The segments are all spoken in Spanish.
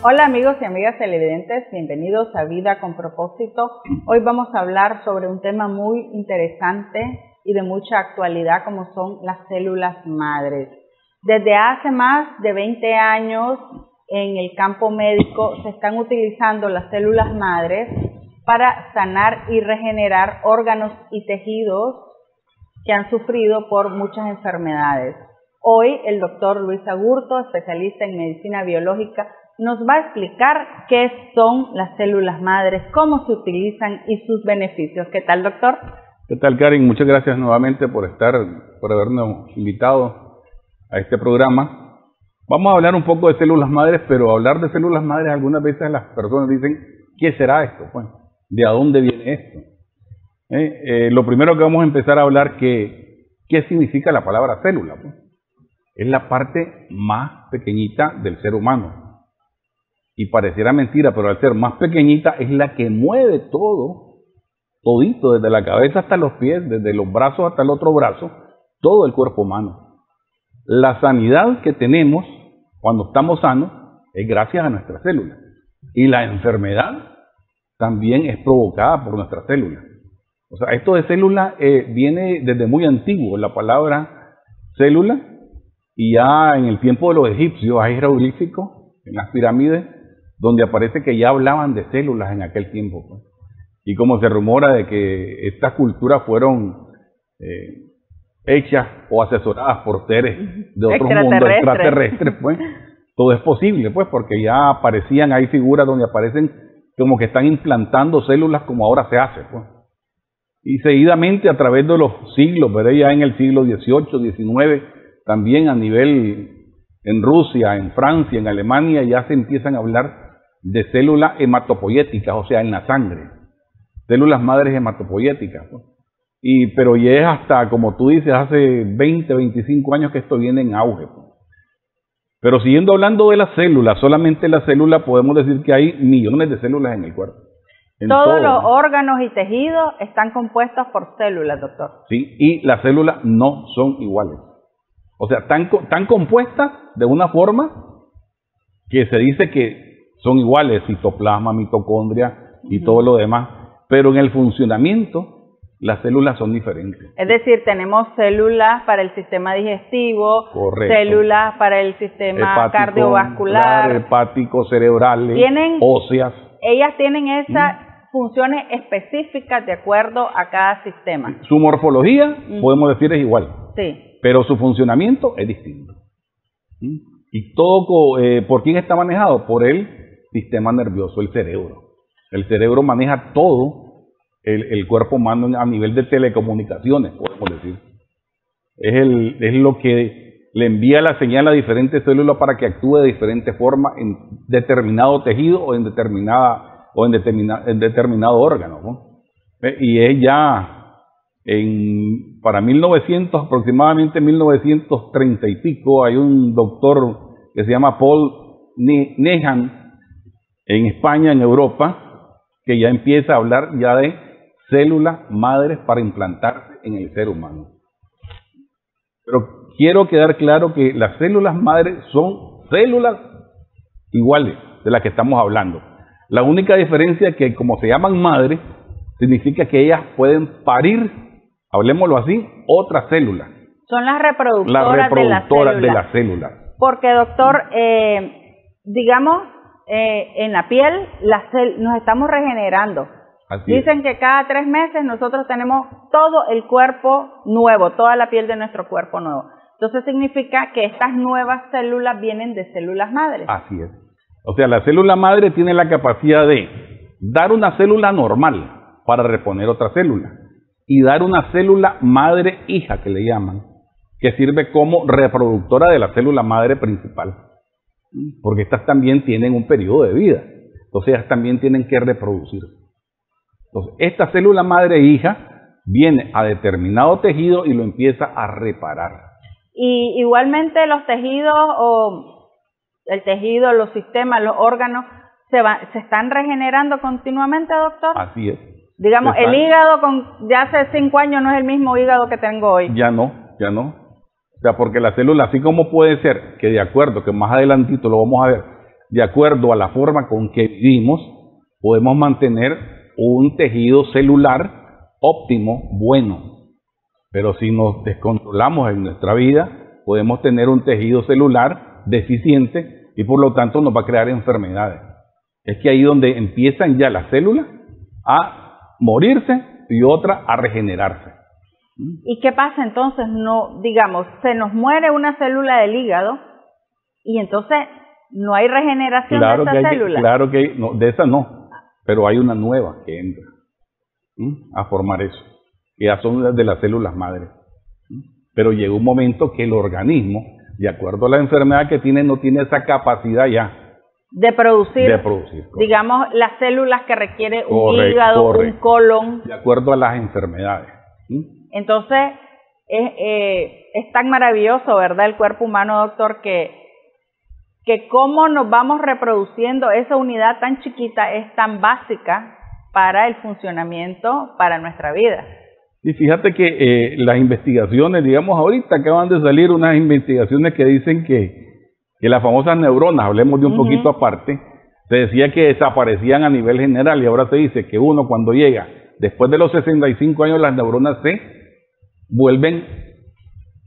Hola amigos y amigas televidentes, bienvenidos a Vida con Propósito. Hoy vamos a hablar sobre un tema muy interesante y de mucha actualidad como son las células madres. Desde hace más de 20 años en el campo médico se están utilizando las células madres para sanar y regenerar órganos y tejidos que han sufrido por muchas enfermedades. Hoy el doctor Luis Agurto, especialista en medicina biológica, nos va a explicar qué son las células madres, cómo se utilizan y sus beneficios. ¿Qué tal, doctor? ¿Qué tal, Karen? Muchas gracias nuevamente por habernos invitado a este programa. Vamos a hablar un poco de células madres, pero hablar de células madres algunas veces las personas dicen, ¿qué será esto? Pues, ¿de dónde viene esto? Lo primero que vamos a empezar a hablar ¿qué significa la palabra célula? Pues, es la parte más pequeñita del ser humano. Y pareciera mentira, pero al ser más pequeñita es la que mueve todito, desde la cabeza hasta los pies, desde los brazos hasta el otro brazo, todo el cuerpo humano. La sanidad que tenemos cuando estamos sanos es gracias a nuestras células. Y la enfermedad también es provocada por nuestras células. O sea, esto de célula viene desde muy antiguo, la palabra célula, y ya en el tiempo de los egipcios hay jeroglíficos en las pirámides donde aparece que ya hablaban de células en aquel tiempo. Pues. Y como se rumora de que estas culturas fueron hechas o asesoradas por seres de otros mundos extraterrestres, pues, todo es posible, pues, porque ya aparecían, hay figuras donde aparecen como que están implantando células como ahora se hace, pues. Y seguidamente a través de los siglos, ¿verdad? Ya en el siglo XVIII, XIX, también a nivel en Rusia, en Francia, en Alemania, ya se empiezan a hablar de células hematopoyéticas, o sea, en la sangre. Células madres hematopoyéticas. ¿No? Pero ya es hasta, como tú dices, hace 20, 25 años que esto viene en auge. ¿No? Pero siguiendo hablando de las células, solamente la célula podemos decir que hay millones de células en el cuerpo. Todos los órganos y tejidos están compuestos por células, doctor. Sí, y las células no son iguales. O sea, están compuestas de una forma que se dice que son iguales, citoplasma, mitocondria y todo lo demás, pero en el funcionamiento las células son diferentes. Es decir, tenemos células para el sistema digestivo, correcto, células para el sistema hepático, cardiovascular, hepático, cerebrales, óseas. Ellas tienen esas funciones específicas de acuerdo a cada sistema. Su morfología, podemos decir, es igual, sí, pero su funcionamiento es distinto. Y todo, ¿por quién está manejado? Por el sistema nervioso, el cerebro. El cerebro maneja todo el cuerpo humano a nivel de telecomunicaciones, podemos decir. Es lo que le envía la señal a diferentes células para que actúe de diferente forma en determinado tejido o en determinado órgano, ¿no? Y es ya para 1900, aproximadamente 1930 y pico, hay un doctor que se llama Paul Nehan en España, en Europa, que ya empieza a hablar ya de células madres para implantarse en el ser humano. Pero quiero quedar claro que las células madres son células iguales de las que estamos hablando. La única diferencia es que como se llaman madres, significa que ellas pueden parir, hablemoslo así, otras células. Son las reproductoras de las células. Porque, doctor, digamos, en la piel nos estamos regenerando. Dicen que cada 3 meses nosotros tenemos todo el cuerpo nuevo, toda la piel de nuestro cuerpo nuevo. Entonces significa que estas nuevas células vienen de células madres. Así es. O sea, la célula madre tiene la capacidad de dar una célula normal para reponer otra célula y dar una célula madre hija, que le llaman, que sirve como reproductora de la célula madre principal. Porque estas también tienen un periodo de vida. Entonces ellas también tienen que reproducir. Entonces esta célula madre hija viene a determinado tejido y lo empieza a reparar. Y igualmente los tejidos el tejido, los sistemas, los órganos se están regenerando continuamente, doctor. Así es. Digamos, el hígado de hace 5 años no es el mismo hígado que tengo hoy. Ya no. O sea, porque la célula, así como puede ser que de acuerdo, que más adelantito lo vamos a ver, de acuerdo a la forma con que vivimos, podemos mantener un tejido celular óptimo, bueno. Pero si nos descontrolamos en nuestra vida, podemos tener un tejido celular deficiente y por lo tanto nos va a crear enfermedades. Es que ahí donde empiezan ya las células a morirse y otras a regenerarse. ¿Y qué pasa entonces? No, digamos, se nos muere una célula del hígado y entonces no hay regeneración de esa célula. Claro que no, de esa no, pero hay una nueva que entra a formar eso, que ya son de las células madres. Pero llega un momento que el organismo, de acuerdo a la enfermedad que tiene, no tiene esa capacidad ya de producir, digamos, las células que requiere un hígado, un colon. De acuerdo a las enfermedades. Entonces, es tan maravilloso, ¿verdad? El cuerpo humano, doctor, que cómo nos vamos reproduciendo, esa unidad tan chiquita es tan básica para el funcionamiento, para nuestra vida. Y fíjate que las investigaciones, digamos, ahorita acaban de salir unas investigaciones que dicen que las famosas neuronas, hablemos de un poquito aparte, se decía que desaparecían a nivel general y ahora se dice que uno cuando llega, después de los 65 años, las neuronas se vuelven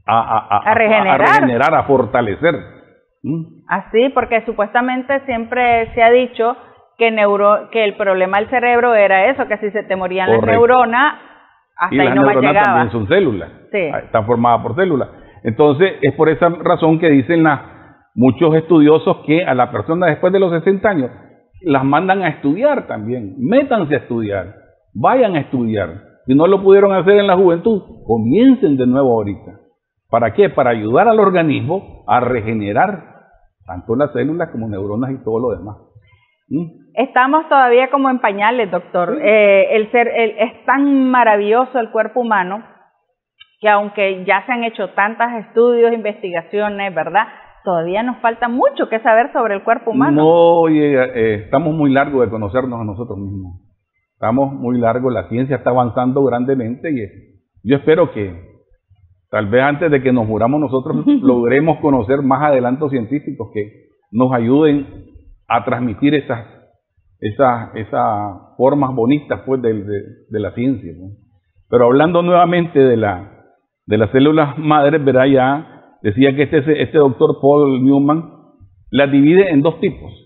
a regenerar, a fortalecer. Así, porque supuestamente siempre se ha dicho que el problema del cerebro era eso, que si se te morían las neuronas, hasta ahí no más llegaba. Y las neuronas también son células, sí, están formadas por células. Entonces, es por esa razón que dicen muchos estudiosos que a la persona después de los 60 años las mandan a estudiar también. Métanse a estudiar, vayan a estudiar. Si no lo pudieron hacer en la juventud, comiencen de nuevo ahorita. ¿Para qué? Para ayudar al organismo a regenerar tanto las células como neuronas y todo lo demás. Estamos todavía como en pañales, doctor. Sí. Es tan maravilloso el cuerpo humano que aunque ya se han hecho tantos estudios, investigaciones, ¿verdad? Todavía nos falta mucho que saber sobre el cuerpo humano. No, estamos muy largos de conocernos a nosotros mismos. Estamos muy largos, la ciencia está avanzando grandemente y yo espero que tal vez antes de que nos muramos nosotros logremos conocer más adelantos científicos que nos ayuden a transmitir esas formas bonitas pues de la ciencia, ¿no? Pero hablando nuevamente de las células madres, verá, ya decía que este doctor Paul Newman las divide en dos tipos.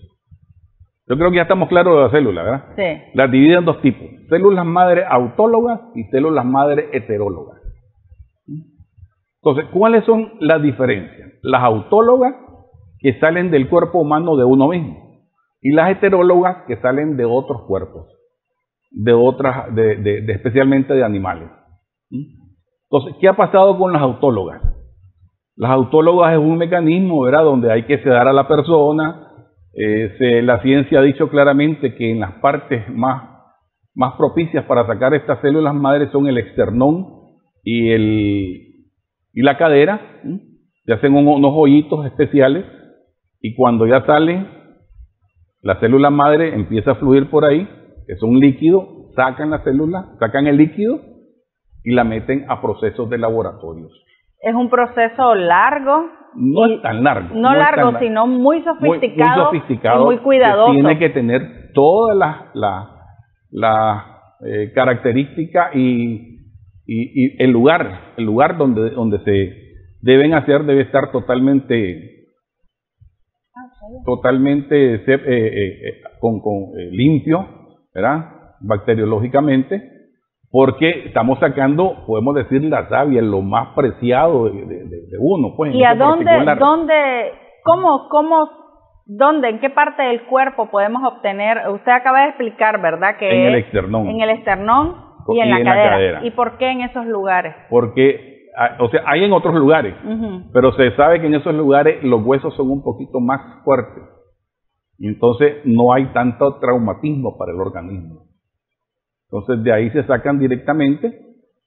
Yo creo que ya estamos claros de la célula, ¿verdad? Sí. Las divide en dos tipos: células madre autólogas y células madre heterólogas. Entonces, ¿cuáles son las diferencias? Las autólogas, que salen del cuerpo humano de uno mismo, y las heterólogas, que salen de otros cuerpos, especialmente de animales. Entonces, ¿qué ha pasado con las autólogas? Las autólogas es un mecanismo, ¿verdad?, donde hay que sedar a la persona. La ciencia ha dicho claramente que en las partes más propicias para sacar estas células madres son el esternón y la cadera. Se hacen unos hoyitos especiales y cuando ya sale la célula madre empieza a fluir por ahí, es un líquido, sacan la célula, sacan el líquido y la meten a procesos de laboratorios. Es un proceso largo. No es tan largo. No largo, sino muy sofisticado, muy sofisticado, y muy cuidadoso. Que tiene que tener todas las características y el lugar donde se deben hacer debe estar totalmente limpio, ¿verdad? Bacteriológicamente, porque estamos sacando, podemos decir, la savia, lo más preciado de uno, pues. ¿Y a dónde, en qué parte del cuerpo podemos obtener? Usted acaba de explicar, ¿verdad? Que en el esternón. En el esternón y en la cadera. ¿Y por qué en esos lugares? Porque, o sea, hay en otros lugares, pero se sabe que en esos lugares los huesos son un poquito más fuertes. Y entonces no hay tanto traumatismo para el organismo. Entonces de ahí se sacan directamente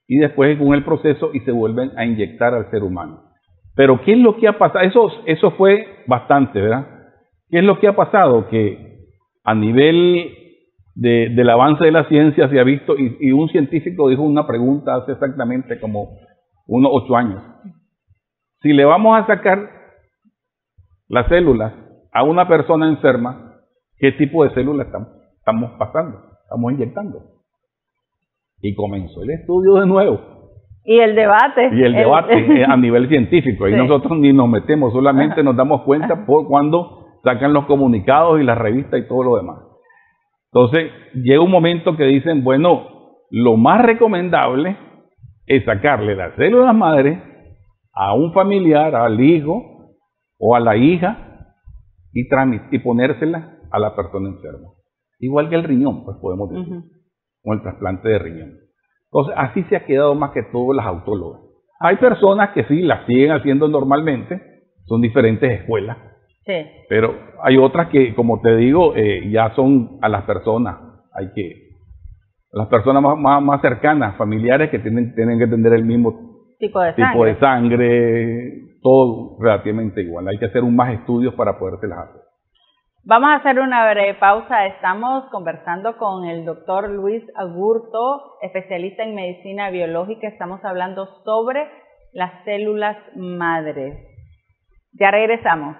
y después con el proceso y se vuelven a inyectar al ser humano. Pero ¿qué es lo que ha pasado? Eso fue bastante, ¿verdad? ¿Qué es lo que ha pasado? Que a nivel del avance de la ciencia se ha visto, y un científico dijo una pregunta hace exactamente como unos 8 años. Si le vamos a sacar las células a una persona enferma qué tipo de células estamos inyectando. Y comenzó el estudio de nuevo. Y el debate. A nivel científico. Ahí nosotros ni nos metemos, solamente nos damos cuenta por cuando sacan los comunicados y las revistas y todo lo demás. Entonces, llega un momento que dicen, bueno, lo más recomendable es sacarle las células madre a un familiar, al hijo o a la hija y ponérselas a la persona enferma. Igual que el riñón, pues podemos decir, o el trasplante de riñón. Entonces, así se ha quedado más que todo las autólogas. Hay personas que sí las siguen haciendo normalmente, son diferentes escuelas, sí, pero hay otras que, como te digo, ya son a las personas, las personas más cercanas, familiares, que tienen que tener el mismo tipo de sangre, todo relativamente igual. Hay que hacer más estudios para podérselas hacer. Vamos a hacer una breve pausa. Estamos conversando con el doctor Luis Agurto, especialista en medicina biológica. Estamos hablando sobre las células madres. Ya regresamos.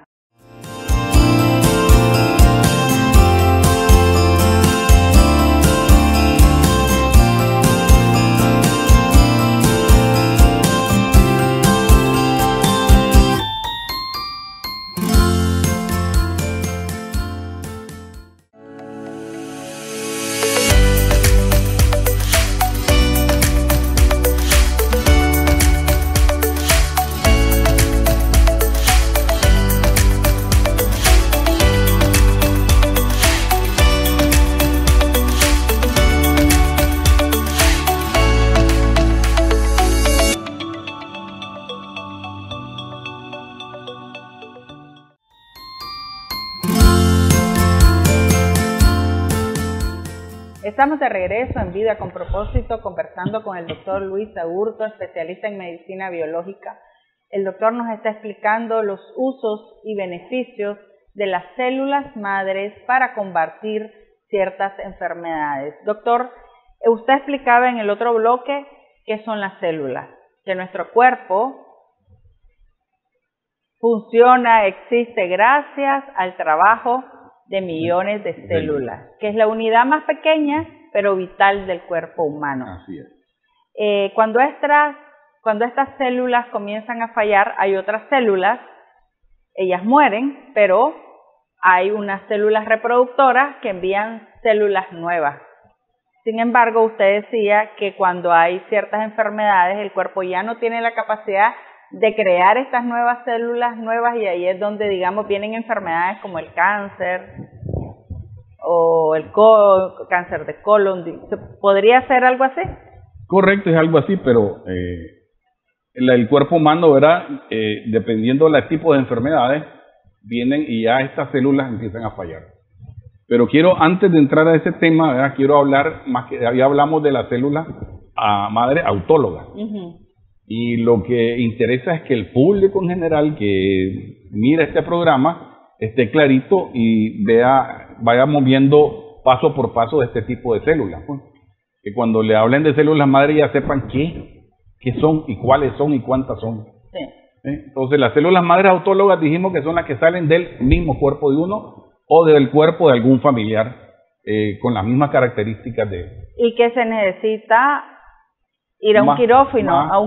Estamos de regreso en Vida con Propósito, conversando con el doctor Luis Agurto, especialista en medicina biológica. El doctor nos está explicando los usos y beneficios de las células madres para combatir ciertas enfermedades. Doctor, usted explicaba en el otro bloque qué son las células, que nuestro cuerpo funciona, existe gracias al trabajo de millones de células, que es la unidad más pequeña pero vital del cuerpo humano. Así es. Cuando estas células comienzan a fallar, hay otras células, ellas mueren, pero hay unas células reproductoras que envían células nuevas. Sin embargo, usted decía que cuando hay ciertas enfermedades, el cuerpo ya no tiene la capacidad de crear estas nuevas células nuevas, y ahí es donde, digamos, vienen enfermedades como el cáncer o el cáncer de colon. ¿Podría ser algo así? Correcto, es algo así, pero el cuerpo humano, ¿verdad? Dependiendo del tipo de enfermedades, vienen y ya estas células empiezan a fallar. Pero antes de entrar a ese tema, ¿verdad? Quiero hablar, ya hablamos de las células madre autólogas. Y lo que interesa es que el público en general que mira este programa esté clarito y vayamos viendo paso por paso de este tipo de células, pues. Que cuando le hablen de células madre ya sepan qué son y cuáles son y cuántas son. Sí. Entonces las células madres autólogas dijimos que son las que salen del mismo cuerpo de uno o del cuerpo de algún familiar con las mismas características ¿Y qué se necesita? Ir a un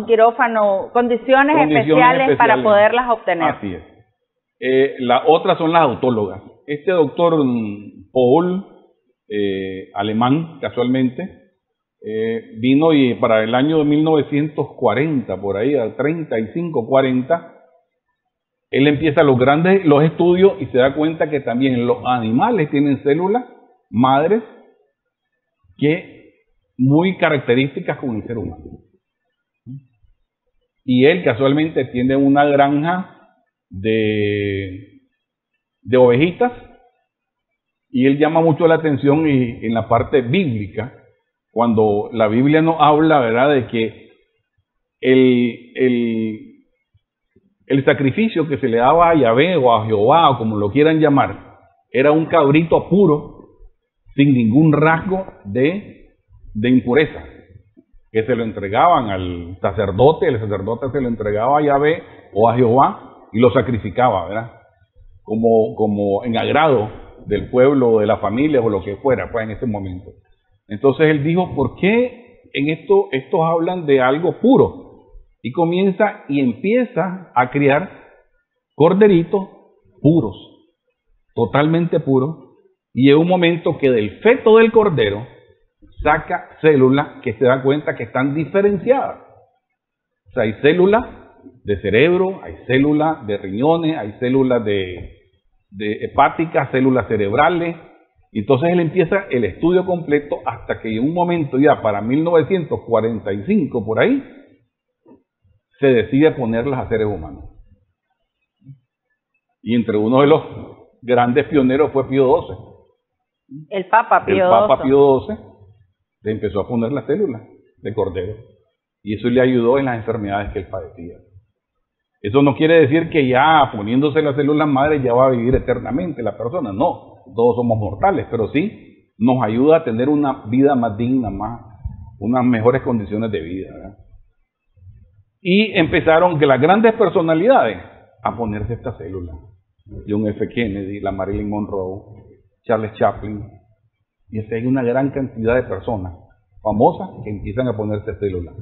quirófano, condiciones especiales para poderlas obtener. Así es. La otra son las autólogas. Este doctor Paul, alemán casualmente, vino y para el año de 1940, por ahí, al 35-40, él empieza los estudios y se da cuenta que también los animales tienen células madres muy características con el ser humano. Y él casualmente tiene una granja de ovejitas, y él llama mucho la atención en la parte bíblica, cuando la Biblia nos habla, ¿verdad?, de que el sacrificio que se le daba a Yahvé o a Jehová, o como lo quieran llamar, era un cabrito puro, sin ningún rasgo de impureza, que se lo entregaban al sacerdote, el sacerdote se lo entregaba a Yahvé o a Jehová y lo sacrificaba, ¿verdad? como en agrado del pueblo o de la familia o lo que fuera, pues en ese momento. Entonces él dijo, ¿por qué en estos hablan de algo puro? Y comienza y empieza a criar corderitos puros, totalmente puros, y en un momento que del feto del cordero saca células que se da cuenta que están diferenciadas. O sea, hay células de cerebro, hay células de riñones, hay células de hepáticas, células cerebrales. Y entonces él empieza el estudio completo hasta que en un momento ya para 1945 por ahí se decide ponerlas a seres humanos. Y entre uno de los grandes pioneros fue Pío XII. El Papa Pío XII. El Papa Pío XII le empezó a poner las células de cordero. Y eso le ayudó en las enfermedades que él padecía. Eso no quiere decir que ya poniéndose las células madres ya va a vivir eternamente la persona. No, todos somos mortales, pero sí nos ayuda a tener una vida más digna, unas mejores condiciones de vida, ¿verdad? Y empezaron que las grandes personalidades a ponerse estas células. John F. Kennedy, la Marilyn Monroe, Charles Chaplin. Y así hay una gran cantidad de personas famosas que empiezan a ponerse células.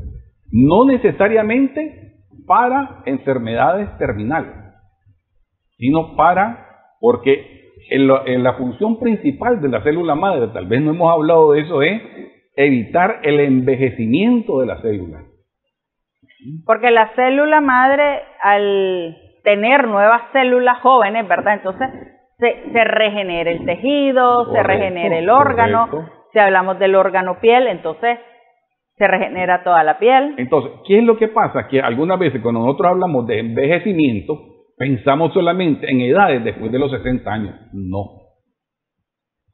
No necesariamente para enfermedades terminales, sino porque en la función principal de la célula madre, tal vez no hemos hablado de eso, es evitar el envejecimiento de la célula. Porque la célula madre, al tener nuevas células jóvenes, ¿verdad? Entonces se regenera el tejido, correcto, se regenera el órgano. Correcto. Si hablamos del órgano piel, entonces se regenera toda la piel. Entonces, ¿qué es lo que pasa? Que algunas veces cuando nosotros hablamos de envejecimiento, pensamos solamente en edades después de los 60 años. No.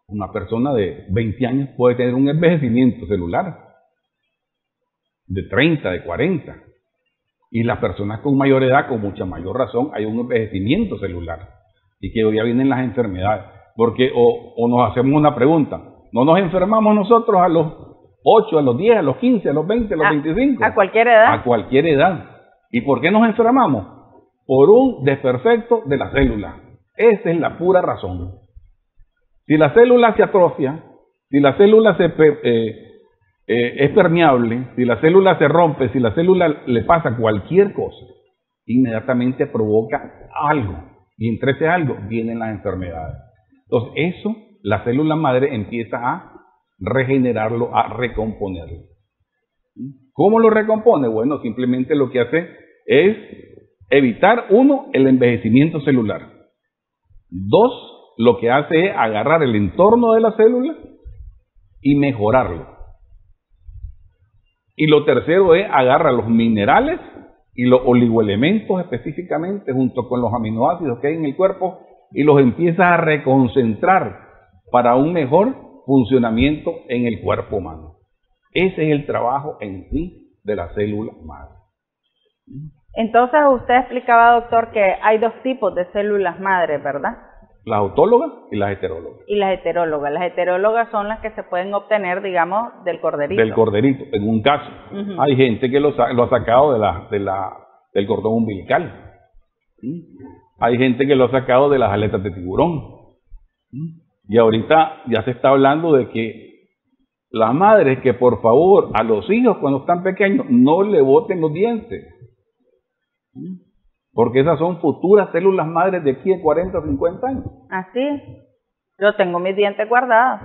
Una persona de 20 años puede tener un envejecimiento celular. De 30, de 40. Y las personas con mayor edad, con mucha mayor razón, hay un envejecimiento celular. Y que ya vienen las enfermedades. Porque o nos hacemos una pregunta, ¿no nos enfermamos nosotros a los 8, a los 10, a los 15, a los 20, a los 25? A cualquier edad. A cualquier edad. ¿Y por qué nos enfermamos? Por un desperfecto de la célula. Esa es la pura razón. Si la célula se atrofia, si la célula es permeable, si la célula se rompe, si la célula le pasa cualquier cosa, inmediatamente provoca algo. Y entre ese algo vienen las enfermedades. Entonces eso, la célula madre empieza a regenerarlo, a recomponerlo. ¿Cómo lo recompone? Bueno, simplemente lo que hace es evitar, uno, el envejecimiento celular. Dos, lo que hace es agarrar el entorno de la célula y mejorarlo. Y lo tercero es agarrar los minerales y los oligoelementos específicamente junto con los aminoácidos que hay en el cuerpo y los empieza a reconcentrar para un mejor funcionamiento en el cuerpo humano. Ese es el trabajo en sí de la célula madre. Entonces usted explicaba, doctor, que hay dos tipos de células madre, ¿verdad? Las autólogas y las heterólogas. Y las heterólogas. Las heterólogas son las que se pueden obtener, digamos, del corderito. Del corderito, en un caso. Hay gente que lo ha sacado del cordón umbilical. Hay gente que lo ha sacado de las aletas de tiburón. Y ahorita ya se está hablando de que las madres que por favor a los hijos cuando están pequeños no le boten los dientes. Porque esas son futuras células madres de aquí a 40 o 50 años. Así es. Yo tengo mis dientes guardados.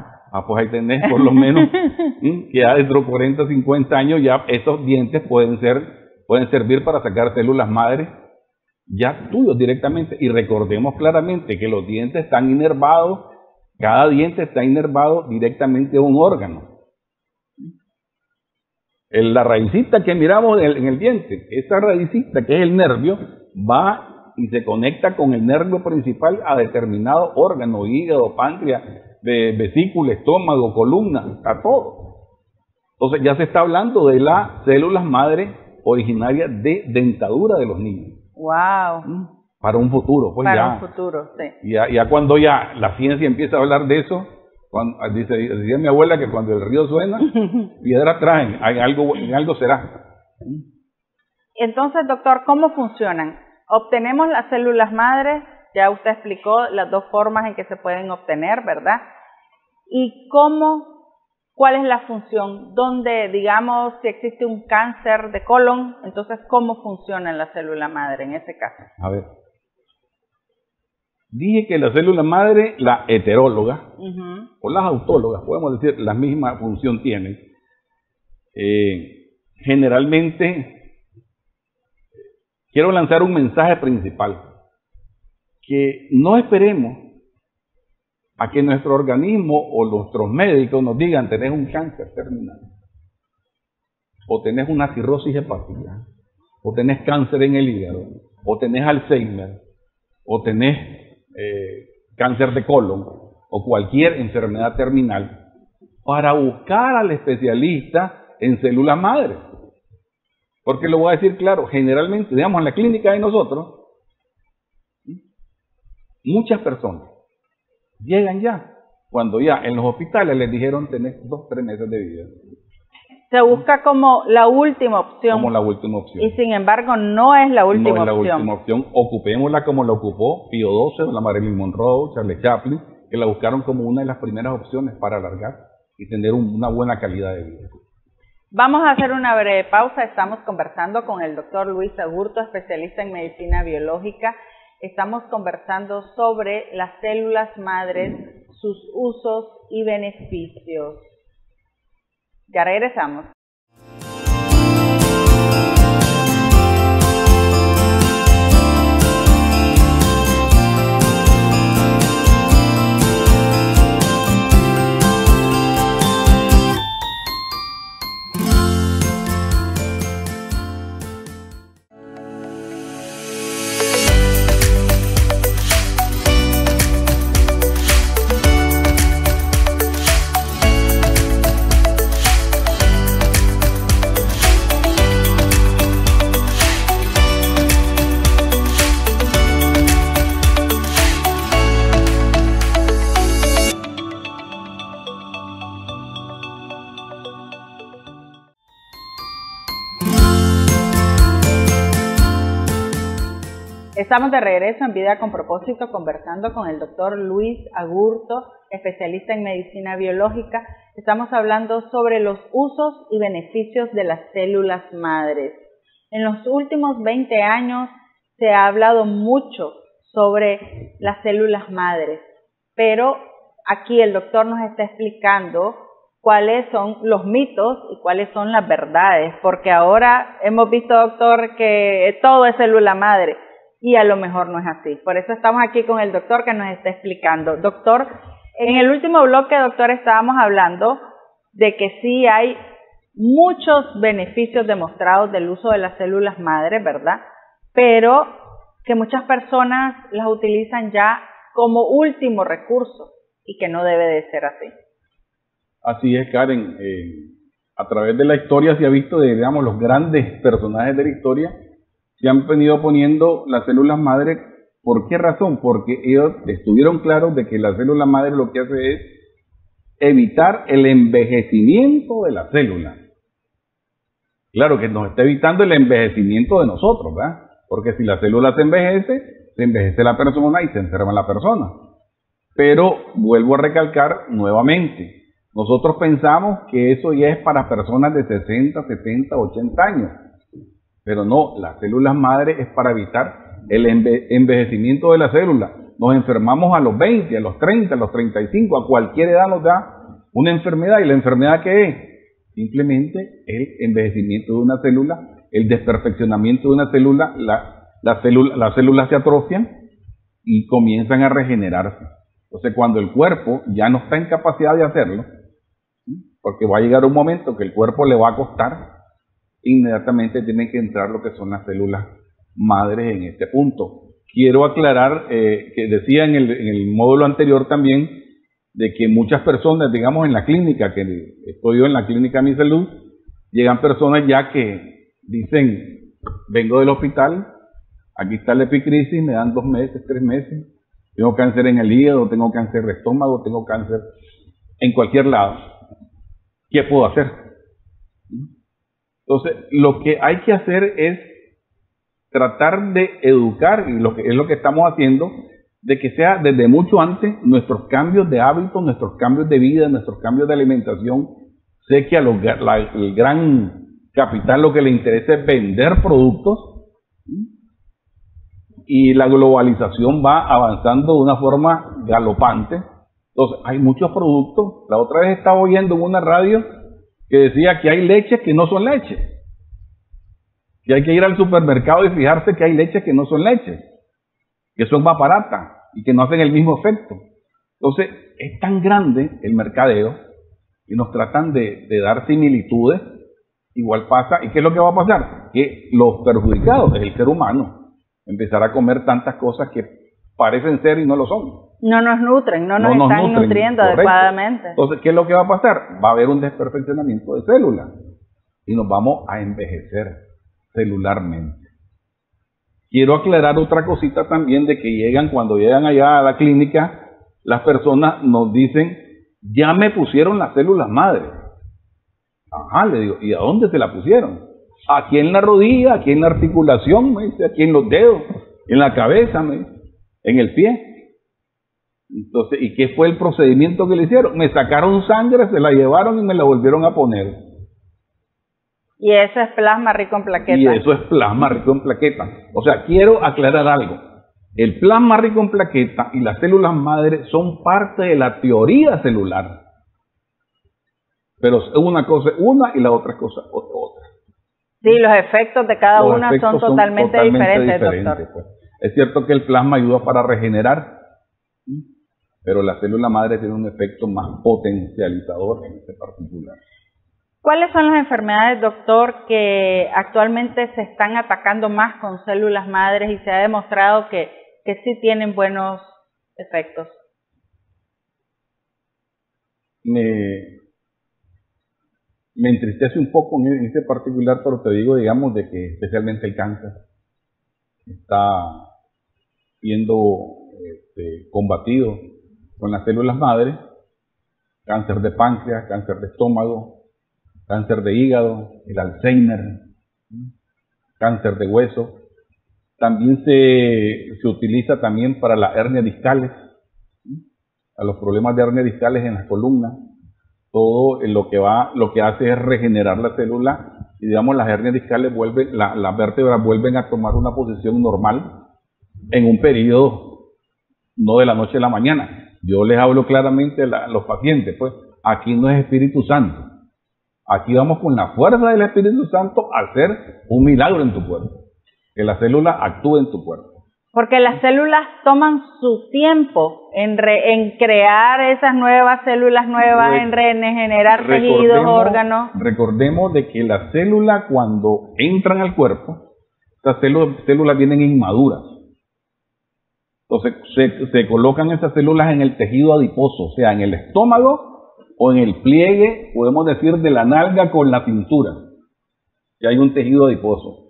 Pues ahí tenés por lo menos que ya dentro de 40 o 50 años ya esos dientes pueden servir para sacar células madres ya tuyos directamente. Y recordemos claramente que los dientes están inervados, cada diente está inervado directamente a un órgano. La raicita que miramos en el diente, esa raicita que es el nervio, va y se conecta con el nervio principal a determinado órgano, hígado, páncreas, vesícula, estómago, columna, a todo. Entonces ya se está hablando de las células madre originarias de dentadura de los niños. ¡Wow! Para un futuro, pues para un futuro, sí. Ya cuando ya la ciencia empieza a hablar de eso, decía mi abuela que cuando el río suena, piedra traen, algo será. Entonces, doctor, ¿cómo funcionan? Obtenemos las células madres Ya usted explicó las dos formas en que se pueden obtener, ¿verdad? Y ¿cuál es la función? Donde, digamos, si existe un cáncer de colon, entonces, ¿cómo funciona la célula madre en ese caso? A ver. Dije que la célula madre, la heteróloga, o las autólogas, podemos decir, la misma función tienen. Generalmente, quiero lanzar un mensaje principal, que no esperemos a que nuestro organismo o nuestros médicos nos digan tenés un cáncer terminal, o tenés una cirrosis hepática, o tenés cáncer en el hígado, o tenés Alzheimer, o tenés cáncer de colon, o cualquier enfermedad terminal, para buscar al especialista en células madre. Porque lo voy a decir claro, generalmente, digamos, en la clínica de nosotros, muchas personas llegan ya, cuando ya en los hospitales les dijeron tenés 2-3 meses de vida. Se busca como la última opción. Como la última opción. Y sin embargo no es la última opción. No es la última opción. Ocupémosla como la ocupó Pío XII, la Marilyn Monroe, Charles Chaplin, que la buscaron como una de las primeras opciones para alargar y tener una buena calidad de vida. Vamos a hacer una breve pausa. Estamos conversando con el doctor Luis Agurto, especialista en medicina biológica. Estamos conversando sobre las células madres, sus usos y beneficios. Ya regresamos. Estamos de regreso en Vida con Propósito conversando con el doctor Luis Agurto, especialista en medicina biológica. Estamos hablando sobre los usos y beneficios de las células madres. En los últimos 20 años se ha hablado mucho sobre las células madres, pero aquí el doctor nos está explicando cuáles son los mitos y cuáles son las verdades, porque ahora hemos visto, doctor, que todo es célula madre. Y a lo mejor no es así. Por eso estamos aquí con el doctor que nos está explicando. Doctor, en el último bloque, doctor, estábamos hablando de que sí hay muchos beneficios demostrados del uso de las células madres, ¿verdad? Pero que muchas personas las utilizan ya como último recurso y que no debe de ser así. Así es, Karen. A través de la historia se ha visto, digamos, los grandes personajes de la historia se han venido poniendo las células madre. ¿Por qué razón? Porque ellos estuvieron claros de que la célula madre lo que hace es evitar el envejecimiento de la célula. Claro que nos está evitando el envejecimiento de nosotros, ¿verdad? Porque si la célula se envejece la persona y se enferma la persona. Pero vuelvo a recalcar nuevamente, nosotros pensamos que eso ya es para personas de 60, 70, 80 años. Pero no, las células madre es para evitar el envejecimiento de la célula. Nos enfermamos a los 20, a los 30, a los 35, a cualquier edad nos da una enfermedad. ¿Y la enfermedad qué es? Simplemente el envejecimiento de una célula, el desperfeccionamiento de una célula, las células se atrofian y comienzan a regenerarse. Entonces cuando el cuerpo ya no está en capacidad de hacerlo, porque va a llegar un momento que el cuerpo le va a costar, inmediatamente tienen que entrar lo que son las células madres en este punto. Quiero aclarar que decía en el módulo anterior también de que muchas personas, digamos en la clínica, que estoy yo en la clínica Mi Salud, llegan personas ya que dicen, vengo del hospital, aquí está la epicrisis, me dan 2 meses, 3 meses, tengo cáncer en el hígado, tengo cáncer de estómago, tengo cáncer en cualquier lado. ¿Qué puedo hacer? Entonces, lo que hay que hacer es tratar de educar, y es lo que estamos haciendo, de que sea desde mucho antes nuestros cambios de hábitos, nuestros cambios de vida, nuestros cambios de alimentación. Sé que a el gran capital lo que le interesa es vender productos, y la globalización va avanzando de una forma galopante. Entonces hay muchos productos. La otra vez estaba oyendo en una radio que decía que hay leches que no son leche, que hay que ir al supermercado y fijarse que hay leches que no son leches, que son más baratas y que no hacen el mismo efecto. Entonces, es tan grande el mercadeo y nos tratan de dar similitudes. Igual pasa, ¿y qué es lo que va a pasar? Que los perjudicados es el ser humano, empezará a comer tantas cosas que parecen ser y no lo son. No nos nutren, no nos están nutriendo adecuadamente. Entonces, ¿qué es lo que va a pasar? Va a haber un desperfeccionamiento de células y nos vamos a envejecer celularmente. Quiero aclarar otra cosita también, de que cuando llegan allá a la clínica, las personas nos dicen, ya me pusieron las células madre. Ajá, le digo, ¿y a dónde se la pusieron? Aquí en la rodilla, aquí en la articulación, me dice, aquí en los dedos, en la cabeza, me dice, en el pie. Entonces, ¿y qué fue el procedimiento que le hicieron? Me sacaron sangre, se la llevaron y me la volvieron a poner. Y eso es plasma rico en plaquetas. Y eso es plasma rico en plaquetas. O sea, quiero aclarar algo. El plasma rico en plaquetas y las células madre son parte de la teoría celular. Pero una cosa es una y la otra cosa es otra. Sí, los efectos de cada una son totalmente diferentes, doctor. Pues. Es cierto que el plasma ayuda para regenerar, pero la célula madre tiene un efecto más potencializador en este particular. ¿Cuáles son las enfermedades, doctor, que actualmente se están atacando más con células madres y se ha demostrado que sí tienen buenos efectos? Me entristece un poco en este particular, pero te digo, digamos, de que especialmente el cáncer está siendo combatido con las células madres. Cáncer de páncreas, cáncer de estómago, cáncer de hígado, el Alzheimer, cáncer de hueso. También se utiliza también para las hernias discales, a los problemas de hernias discales en las columnas. Todo lo que hace es regenerar la célula y, digamos, las hernias discales las vértebras vuelven a tomar una posición normal en un periodo, no de la noche a la mañana. Yo les hablo claramente a los pacientes, pues aquí no es Espíritu Santo. Aquí vamos con la fuerza del Espíritu Santo a hacer un milagro en tu cuerpo, que la célula actúe en tu cuerpo. Porque las células toman su tiempo en crear esas nuevas células nuevas, en regenerar tejidos, órganos. Recordemos de que las células, cuando entran al cuerpo, estas células vienen inmaduras. Entonces se colocan esas células en el tejido adiposo, o sea, en el estómago o en el pliegue, podemos decir, de la nalga con la cintura, que hay un tejido adiposo.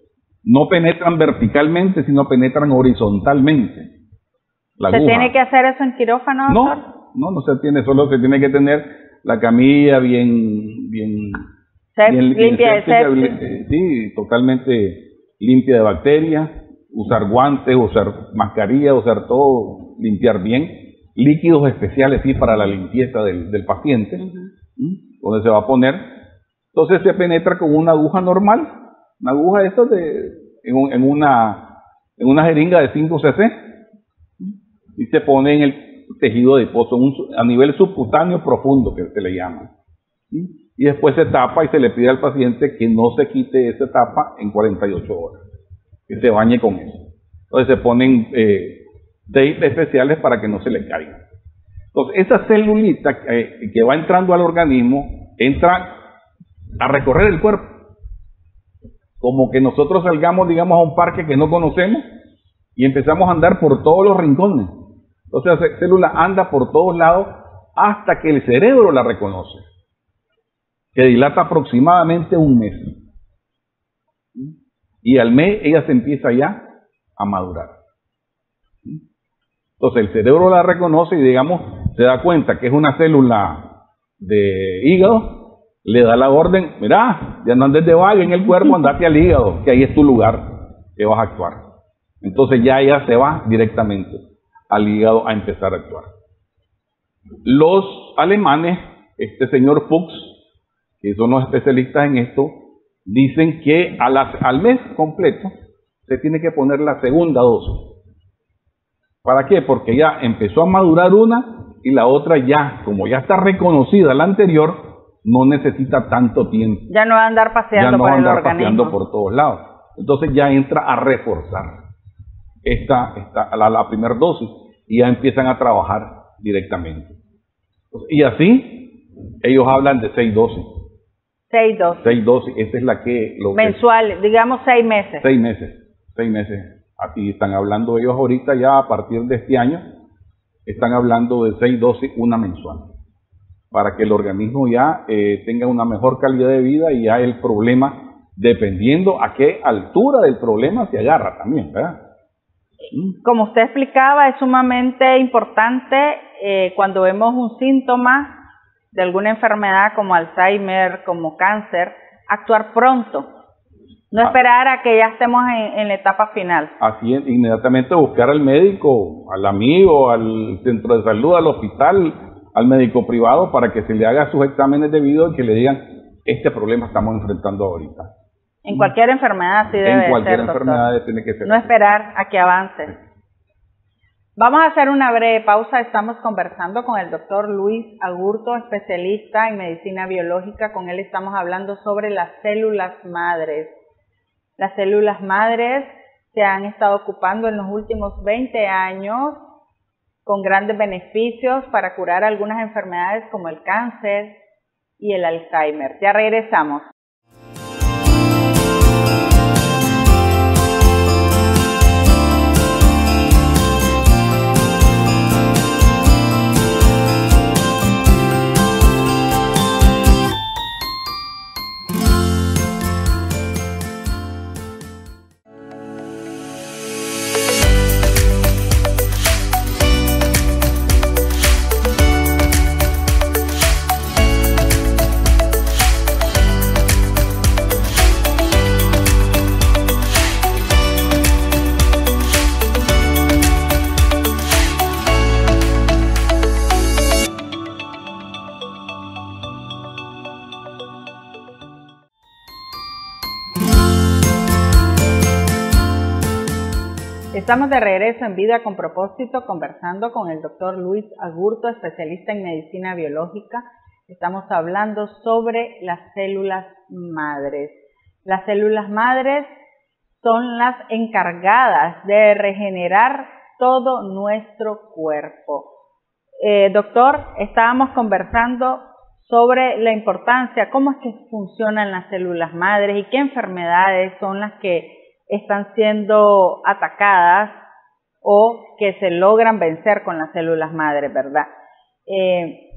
No penetran verticalmente, sino penetran horizontalmente. ¿Se tiene que hacer eso en quirófano, doctor? No se tiene, solo se tiene que tener la camilla bien limpia de sepsis. Sí, totalmente limpia de bacterias, usar guantes, usar mascarilla, usar todo, limpiar bien, líquidos especiales sí para la limpieza del paciente, donde se va a poner. Entonces se penetra con una aguja normal. Una aguja en una jeringa de 5 cc y se pone en el tejido adiposo a nivel subcutáneo profundo, que se le llama. Y después se tapa y se le pide al paciente que no se quite esa tapa en 48 horas, que se bañe con eso. Entonces se ponen tape especiales para que no se le caiga. Entonces esa celulita que va entrando al organismo entra a recorrer el cuerpo. Como que nosotros salgamos, digamos, a un parque que no conocemos y empezamos a andar por todos los rincones. Entonces la célula anda por todos lados hasta que el cerebro la reconoce, que dilata aproximadamente un mes. Y al mes ella se empieza ya a madurar. Entonces el cerebro la reconoce y, digamos, se da cuenta que es una célula de hígado. Le da la orden, mirá, ya no andes de vaga en el cuerpo, andate al hígado, que ahí es tu lugar, que vas a actuar. Entonces ya ella se va directamente al hígado a empezar a actuar. Los alemanes, este señor Fuchs, que son los especialistas en esto, dicen que al mes completo se tiene que poner la segunda dosis. ¿Para qué? Porque ya empezó a madurar una y la otra ya, como ya está reconocida la anterior, no necesita tanto tiempo. Ya no va a andar paseando ya no por va a el andar organismo. paseando por todos lados. Entonces ya entra a reforzar la primera dosis y ya empiezan a trabajar directamente. Y así, ellos hablan de 6 dosis. 6 dosis. 6 dosis, esta es la que... mensual, digamos 6 meses. 6 meses, 6 meses. Aquí están hablando ellos ahorita ya a partir de este año, están hablando de 6 dosis, una mensual, para que el organismo ya tenga una mejor calidad de vida y ya el problema, dependiendo a qué altura del problema se agarra también, ¿verdad? Como usted explicaba, es sumamente importante cuando vemos un síntoma de alguna enfermedad como Alzheimer, como cáncer, actuar pronto. No esperar a que ya estemos en la etapa final. Así es, inmediatamente buscar al médico, al amigo, al centro de salud, al hospital, al médico privado para que se le haga sus exámenes debidos y que le digan, este problema estamos enfrentando ahorita. En cualquier enfermedad sí debe ser, En cualquier doctor. enfermedad tiene que ser. No esperar a que avance. Vamos a hacer una breve pausa. Estamos conversando con el doctor Luis Agurto, especialista en medicina biológica. Con él estamos hablando sobre las células madres. Las células madres se han estado ocupando en los últimos 20 años con grandes beneficios para curar algunas enfermedades como el cáncer y el Alzheimer. Ya regresamos. Estamos de regreso en Vida con Propósito conversando con el doctor Luis Agurto, especialista en medicina biológica. Estamos hablando sobre las células madres. Las células madres son las encargadas de regenerar todo nuestro cuerpo. Doctor, estábamos conversando sobre la importancia, cómo es que funcionan las células madres y qué enfermedades son las que están siendo atacadas o que se logran vencer con las células madres, ¿verdad?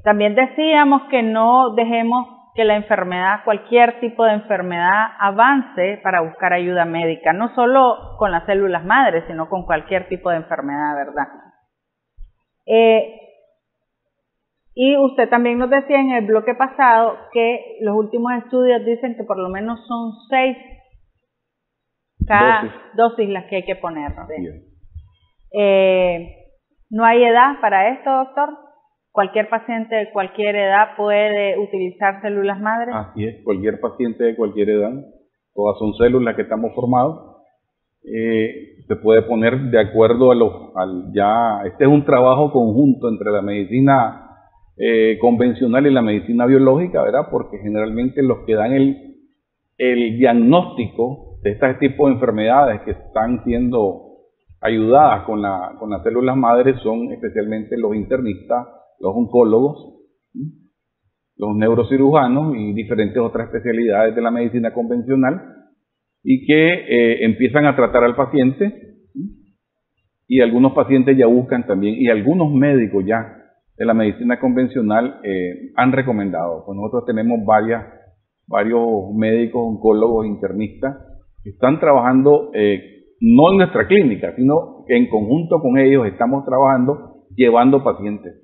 También decíamos que no dejemos que la enfermedad, cualquier tipo de enfermedad, avance para buscar ayuda médica, no solo con las células madres, sino con cualquier tipo de enfermedad, ¿verdad? Y usted también nos decía en el bloque pasado que los últimos estudios dicen que por lo menos son 6 cada dosis las que hay que poner. ¿No hay edad para esto, doctor? ¿Cualquier paciente de cualquier edad puede utilizar células madres? Así es, cualquier paciente de cualquier edad. Todas son células que estamos formados. Se puede poner de acuerdo a este es un trabajo conjunto entre la medicina convencional y la medicina biológica, ¿verdad? Porque generalmente los que dan el diagnóstico de este tipo de enfermedades que están siendo ayudadas con las células madres son especialmente los internistas, los oncólogos, los neurocirujanos y diferentes otras especialidades de la medicina convencional y que empiezan a tratar al paciente y algunos pacientes ya buscan también y algunos médicos ya de la medicina convencional han recomendado. Pues nosotros tenemos varios médicos, oncólogos, internistas que están trabajando no en nuestra clínica, sino que en conjunto con ellos estamos trabajando llevando pacientes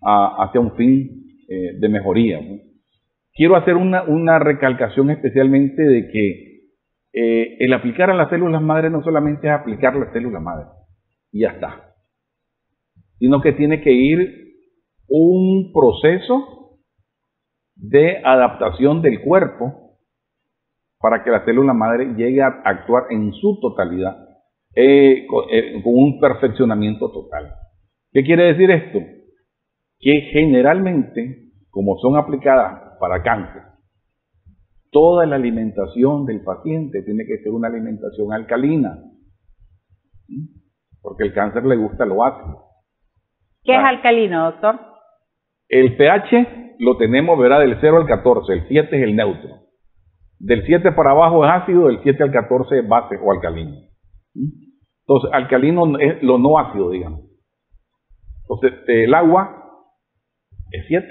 hacia un fin de mejoría. Quiero hacer una recalcación especialmente de que el aplicar a las células madres no solamente es aplicar las células madres y ya está. sino que tiene que ir un proceso de adaptación del cuerpo para que la célula madre llegue a actuar en su totalidad, con un perfeccionamiento total. ¿Qué quiere decir esto? Que generalmente, como son aplicadas para cáncer, toda la alimentación del paciente tiene que ser una alimentación alcalina, porque el cáncer le gusta lo ácido. ¿Qué es alcalino, doctor? El pH lo tenemos, verá, del 0 al 14, el 7 es el neutro. Del 7 para abajo es ácido, del 7 al 14 es base o alcalino. Entonces, alcalino es lo no ácido, digamos. Entonces, el agua es 7,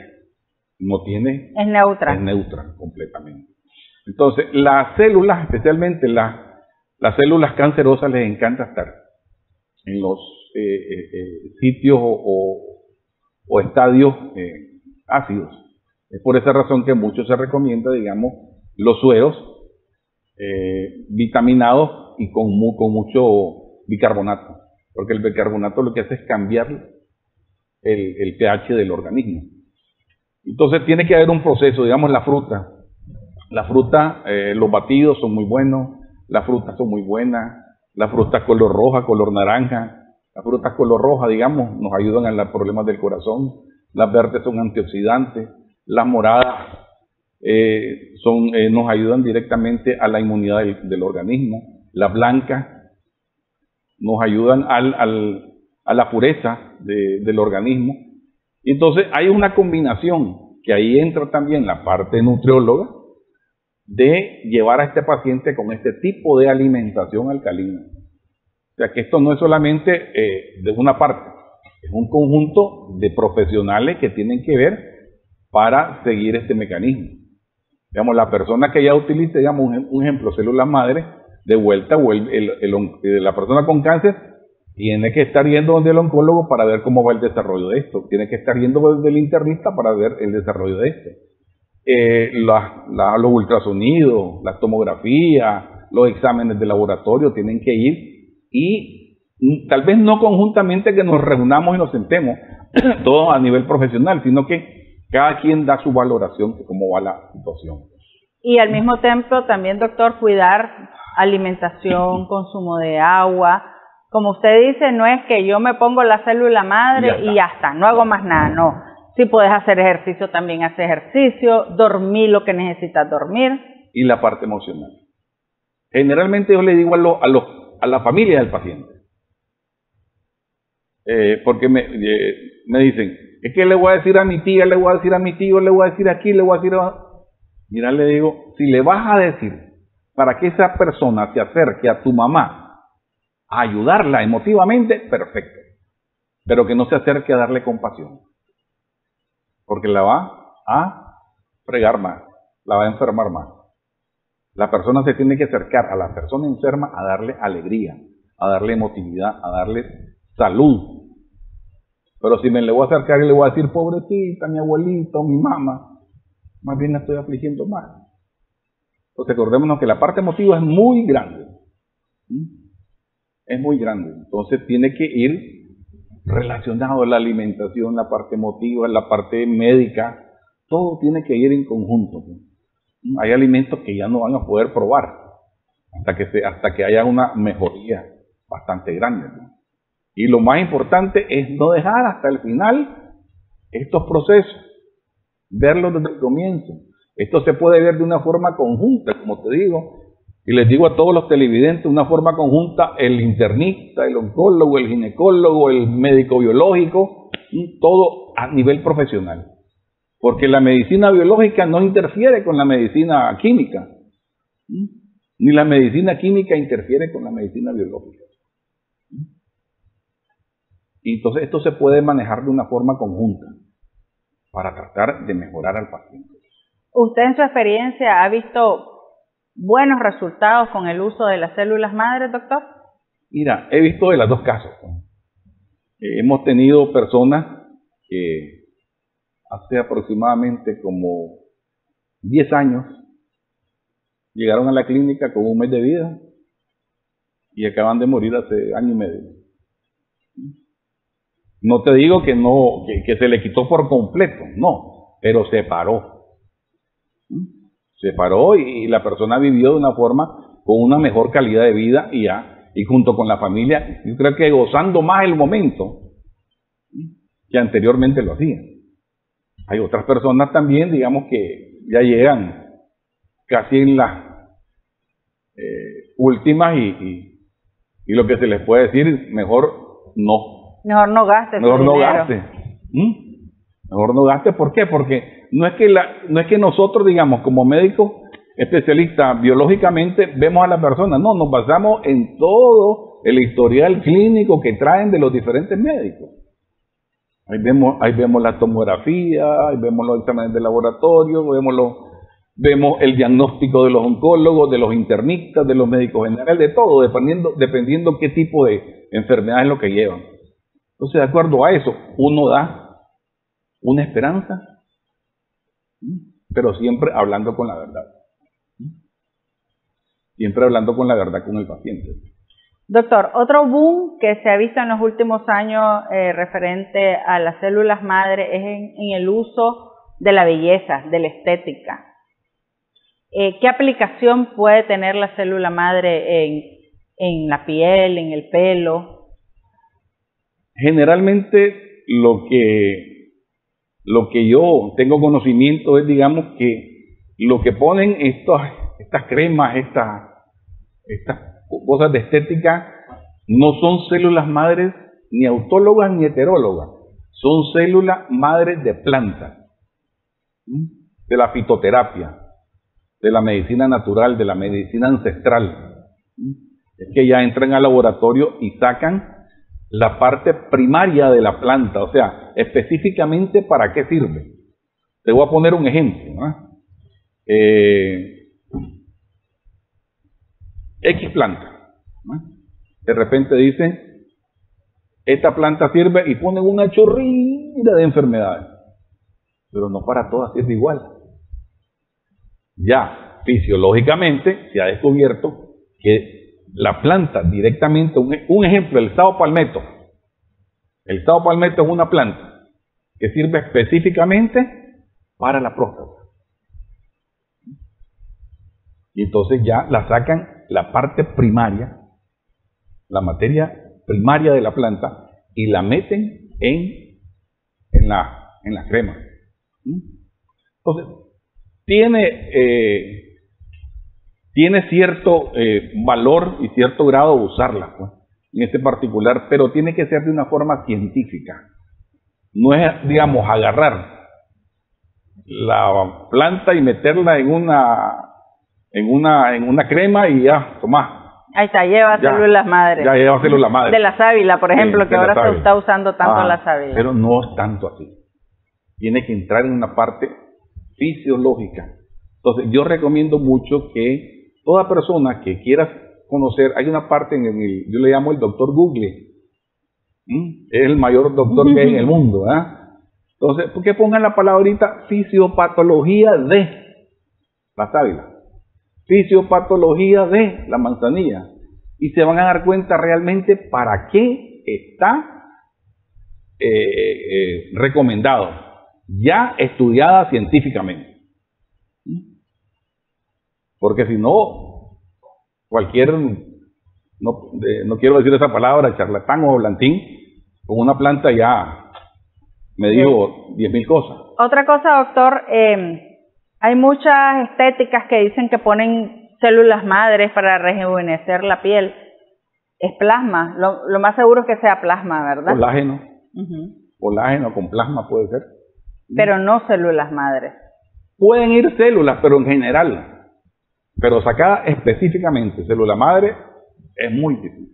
no tiene... Es neutra. Es neutra completamente. Entonces, las células, especialmente las células cancerosas, les encanta estar en los sitios o estadios ácidos. Es por esa razón que mucho se recomienda, digamos, los sueros vitaminados y con mucho bicarbonato, porque el bicarbonato lo que hace es cambiar el pH del organismo. Entonces tiene que haber un proceso, digamos, la fruta, los batidos son muy buenos, las frutas son muy buenas, las frutas color roja, color naranja, las frutas color roja, digamos, nos ayudan a los problemas del corazón, las verdes son antioxidantes, las moradas nos ayudan directamente a la inmunidad del organismo, las blancas nos ayudan a la pureza del organismo. Entonces hay una combinación, que ahí entra también la parte nutrióloga, de llevar a este paciente con este tipo de alimentación alcalina. O sea que esto no es solamente de una parte, es un conjunto de profesionales que tienen que ver para seguir este mecanismo. Digamos, la persona que ya utilice, digamos, un ejemplo, células madre, de vuelta, o la persona con cáncer, tiene que estar yendo donde el oncólogo para ver cómo va el desarrollo de esto. Tiene que estar yendo donde el internista para ver el desarrollo de esto. Los ultrasonidos, la tomografía, los exámenes de laboratorio tienen que ir, y tal vez no conjuntamente que nos reunamos y nos sentemos, todo a nivel profesional, sino que cada quien da su valoración de cómo va la situación. Y al mismo tiempo también, doctor, cuidar alimentación, consumo de agua. Como usted dice, no es que yo me pongo la célula madre y ya está, no hago más nada, no. Si puedes hacer ejercicio, también haces ejercicio, dormir lo que necesitas dormir. Y la parte emocional. Generalmente yo le digo a la familia del paciente, porque me dicen, es que le voy a decir a mi tía, le voy a decir a mi tío, le voy a decir aquí, le voy a decir a... Mira, le digo, si le vas a decir para que esa persona se acerque a tu mamá a ayudarla emotivamente, perfecto. Pero que no se acerque a darle compasión, porque la va a fregar más, la va a enfermar más. La persona se tiene que acercar a la persona enferma a darle alegría, a darle emotividad, a darle salud. Pero si me le voy a acercar y le voy a decir, pobrecita, mi abuelito, mi mamá, más bien la estoy afligiendo más. Entonces acordémonos que la parte emotiva es muy grande. Es muy grande. Entonces tiene que ir relacionado a la alimentación, la parte emotiva, la parte médica, todo tiene que ir en conjunto. Hay alimentos que ya no van a poder probar hasta que haya una mejoría bastante grande. Y lo más importante es no dejar hasta el final estos procesos, verlos desde el comienzo. Esto se puede ver de una forma conjunta, como te digo, y les digo a todos los televidentes, una forma conjunta, el internista, el oncólogo, el ginecólogo, el médico biológico, todo a nivel profesional. Porque la medicina biológica no interfiere con la medicina química, ni la medicina química interfiere con la medicina biológica. Y entonces esto se puede manejar de una forma conjunta para tratar de mejorar al paciente. ¿Usted en su experiencia ha visto buenos resultados con el uso de las células madres, doctor? Mira, he visto de los dos casos. Hemos tenido personas que hace aproximadamente como 10 años llegaron a la clínica con 1 mes de vida y acaban de morir hace 1 año y medio. No te digo que no, que se le quitó por completo, no, pero se paró. Se paró y la persona vivió de una forma con una mejor calidad de vida y junto con la familia, yo creo que gozando más el momento que anteriormente lo hacía. Hay otras personas también, digamos, que ya llegan casi en las últimas y lo que se les puede decir, mejor no. Mejor no gaste. Mejor no gaste. Mejor no gaste, ¿por qué? Porque no es que nosotros, digamos, como médicos especialistas biológicamente vemos a la persona, no, nos basamos en todo el historial clínico que traen de los diferentes médicos. Ahí vemos la tomografía, ahí vemos los exámenes de laboratorio, vemos el diagnóstico de los oncólogos, de los internistas, de los médicos generales, de todo, dependiendo qué tipo de enfermedad es lo que llevan. Entonces, de acuerdo a eso, uno da una esperanza, pero siempre hablando con la verdad. Siempre hablando con la verdad con el paciente. Doctor, otro boom que se ha visto en los últimos años referente a las células madre es en el uso de la belleza, de la estética. ¿Qué aplicación puede tener la célula madre en la piel, en el pelo? Generalmente lo que yo tengo conocimiento es, digamos, que lo que ponen estas cremas, estas cosas de estética, no son células madres ni autólogas ni heterólogas, son células madres de plantas, de la fitoterapia, de la medicina natural, de la medicina ancestral. Es que ya entran al laboratorio y sacan la parte primaria de la planta, o sea, específicamente para qué sirve. Te voy a poner un ejemplo, ¿no? X planta, ¿no? De repente dicen, esta planta sirve y ponen una chorrilla de enfermedades, pero no para todas sirve igual. Ya fisiológicamente se ha descubierto que la planta directamente, un ejemplo, el sao palmetto. El sao palmetto es una planta que sirve específicamente para la próstata. Y entonces ya la sacan la parte primaria, la materia primaria de la planta, y la meten en la crema. Entonces, tiene cierto valor y cierto grado usarla, pues, en este particular, pero tiene que ser de una forma científica. No es, digamos, agarrar la planta y meterla en una crema y ya, tomá. Ahí está, lleva células madres. Ya lleva células madres. De la sábila, por ejemplo, sí, que ahora se está usando tanto la sábila. Pero no es tanto así. Tiene que entrar en una parte fisiológica. Entonces, yo recomiendo mucho que toda persona que quiera conocer, hay una parte yo le llamo el doctor Google. Es el mayor doctor que hay en el mundo, ¿verdad? Entonces, ¿por qué pongan la palabrita fisiopatología de la sábila? Fisiopatología de la manzanilla, y se van a dar cuenta realmente para qué está recomendado, ya estudiada científicamente. Porque si no, cualquier, no quiero decir esa palabra, charlatán o blantín, con una planta ya me dijo 10.000 cosas. Otra cosa, doctor, hay muchas estéticas que dicen que ponen células madres para rejuvenecer la piel. Es plasma. Lo más seguro es que sea plasma, ¿verdad? Colágeno. Colágeno con plasma puede ser. Pero no células madres. Pueden ir células, pero en general. Pero sacada específicamente célula madre es muy difícil.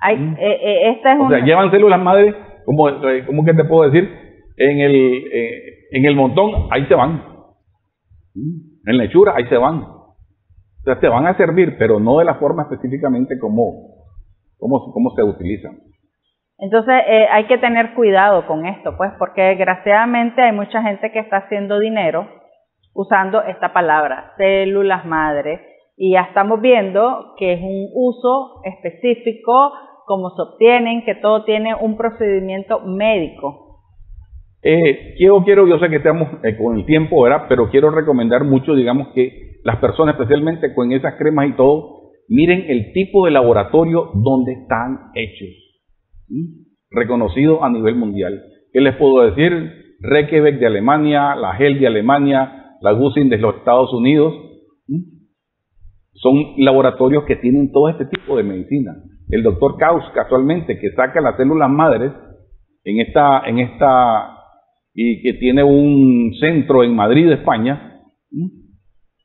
Esta es o sea, llevan células madre, ¿cómo que te puedo decir? En el montón, ahí se van. En la hechura, ahí se van. O sea, te van a servir, pero no de la forma específicamente como se utilizan. Entonces, hay que tener cuidado con esto, pues, porque desgraciadamente hay mucha gente que está haciendo dinero usando esta palabra, células madre, y ya estamos viendo que es un uso específico cómo se obtienen, que todo tiene un procedimiento médico. Yo sé que estamos con el tiempo, ¿verdad? Pero quiero recomendar mucho, digamos, que las personas, especialmente con esas cremas y todo, miren el tipo de laboratorio donde están hechos, reconocido a nivel mundial. ¿Qué les puedo decir? Reykjavik de Alemania, la Gel de Alemania, la Gusin de los Estados Unidos, son laboratorios que tienen todo este tipo de medicina. El doctor Kaus, casualmente, que saca las células madres y que tiene un centro en Madrid, España,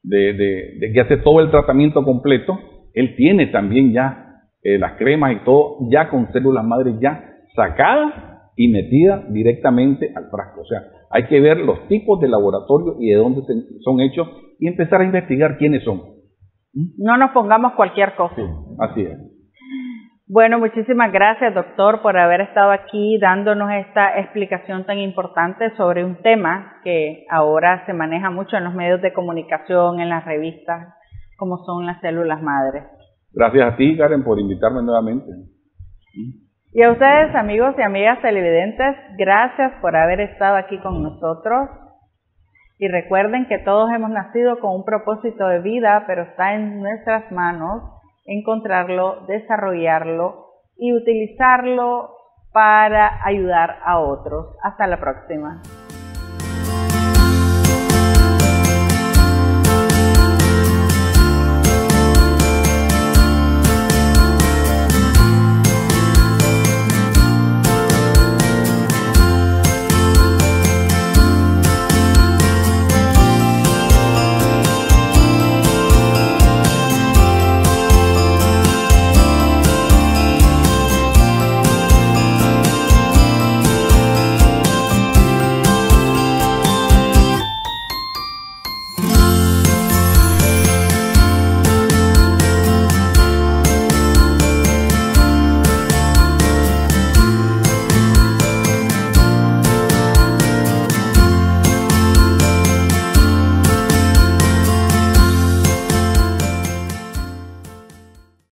de que hace todo el tratamiento completo, él tiene también ya las cremas y todo, ya con células madres ya sacadas y metidas directamente al frasco. O sea, hay que ver los tipos de laboratorio y de dónde son hechos y empezar a investigar quiénes son. No nos pongamos cualquier cosa. Sí, así es. Bueno, muchísimas gracias, doctor, por haber estado aquí dándonos esta explicación tan importante sobre un tema que ahora se maneja mucho en los medios de comunicación, en las revistas, como son las células madres. Gracias a ti, Karen, por invitarme nuevamente. Y a ustedes, amigos y amigas televidentes, gracias por haber estado aquí con nosotros. Y recuerden que todos hemos nacido con un propósito de vida, pero está en nuestras manos encontrarlo, desarrollarlo y utilizarlo para ayudar a otros. Hasta la próxima.